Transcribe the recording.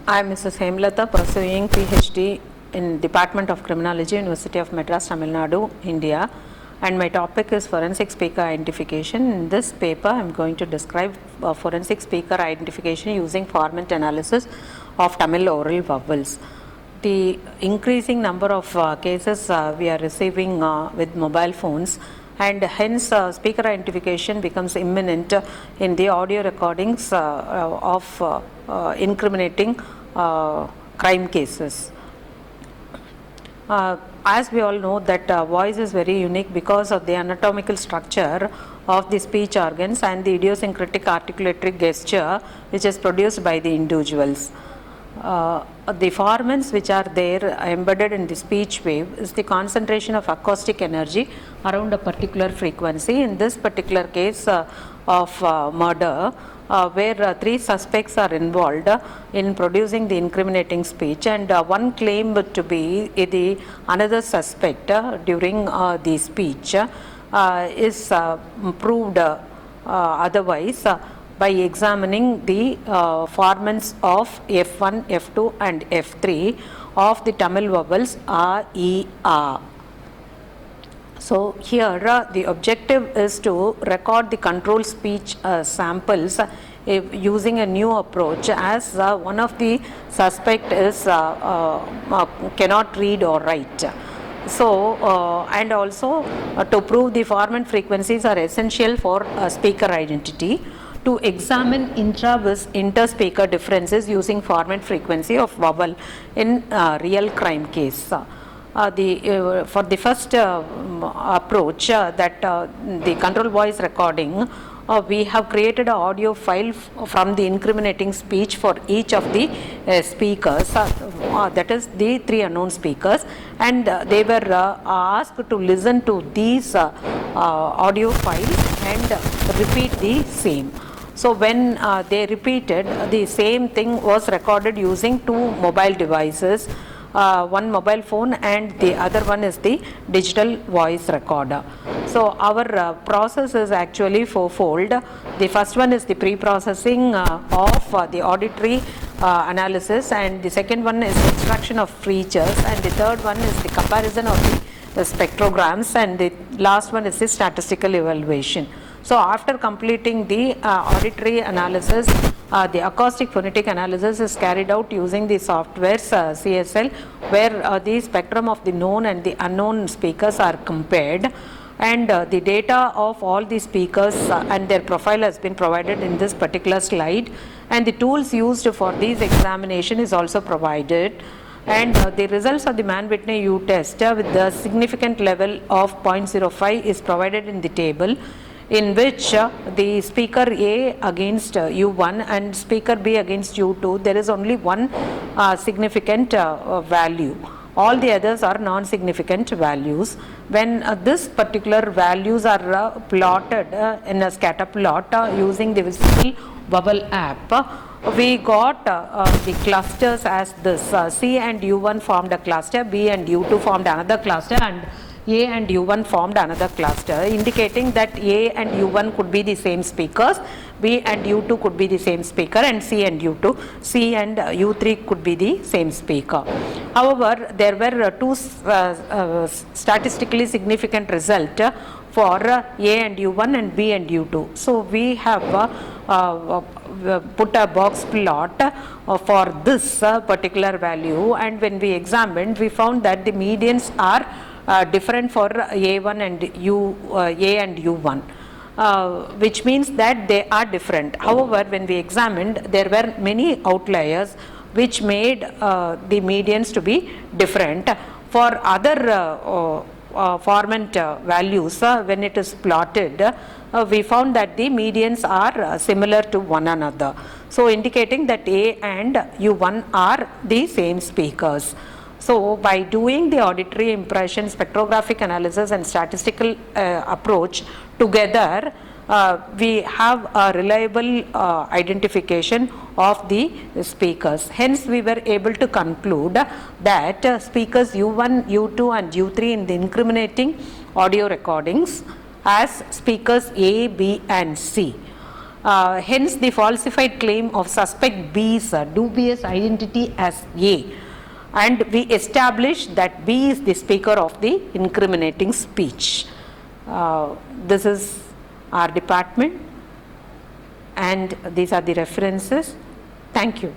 I am Mrs. Hemlata, pursuing PhD in Department of Criminology, University of Madras, Tamil Nadu, India, and my topic is forensic speaker identification. In this paper, I am going to describe forensic speaker identification using format analysis of Tamil oral vowels. The increasing number of cases we are receiving with mobile phones, and hence speaker identification becomes imminent in the audio recordings of incriminating crime cases. As we all know that voice is very unique because of the anatomical structure of the speech organs and the idiosyncratic articulatory gesture which is produced by the individuals. The formants which are there embedded in the speech wave is the concentration of acoustic energy around a particular frequency. In this particular case of murder, where three suspects are involved in producing the incriminating speech, and one claimed to be the another suspect during the speech is proved otherwise by examining the formants of F1, F2 and F3 of the Tamil vowels A, E, A. So here the objective is to record the control speech samples using a new approach, as one of the suspect is cannot read or write. So and also to prove the formant frequencies are essential for speaker identity. To examine intra-vis inter-speaker differences using formant frequency of vowel in real crime case. For the first approach, that the control voice recording, we have created an audio file from the incriminating speech for each of the speakers, that is the three unknown speakers, and they were asked to listen to these audio files and repeat the same. So when they repeated, the same thing was recorded using two mobile devices, one mobile phone and the other one is the digital voice recorder. So our process is actually fourfold. The first one is the pre-processing of the auditory analysis, and the second one is extraction of features, and the third one is the comparison of the spectrograms, and the last one is the statistical evaluation. So after completing the auditory analysis, the acoustic phonetic analysis is carried out using the softwares CSL, where the spectrum of the known and the unknown speakers are compared, and the data of all the speakers and their profile has been provided in this particular slide, and the tools used for this examination is also provided. And the results of the Mann-Whitney U test with the significant level of 0.05 is provided in the table, in which the speaker A against U1 and speaker B against U2, there is only one significant value. All the others are non-significant values. When this particular values are plotted in a scatter plot using the visible vowel app, we got the clusters as this. C and U1 formed a cluster, B and U2 formed another cluster, and A and U1 formed another cluster, indicating that A and U1 could be the same speakers, B and U2 could be the same speaker, and C and U3 could be the same speaker. However, there were two statistically significant results for A and U1 and B and U2. So we have put a box plot for this particular value, and when we examined, we found that the medians are different for A1 and A and U1, which means that they are different. However, when we examined, there were many outliers which made the medians to be different. For other formant values, when it is plotted, we found that the medians are similar to one another, so indicating that A and U1 are the same speakers. So by doing the auditory impression, spectrographic analysis and statistical approach together, we have a reliable identification of the speakers. Hence we were able to conclude that speakers U1, U2 and U3 in the incriminating audio recordings as speakers A, B and C. Hence, the falsified claim of suspect B's dubious identity as A, and we establish that B is the speaker of the incriminating speech. This is our department, and these are the references. Thank you.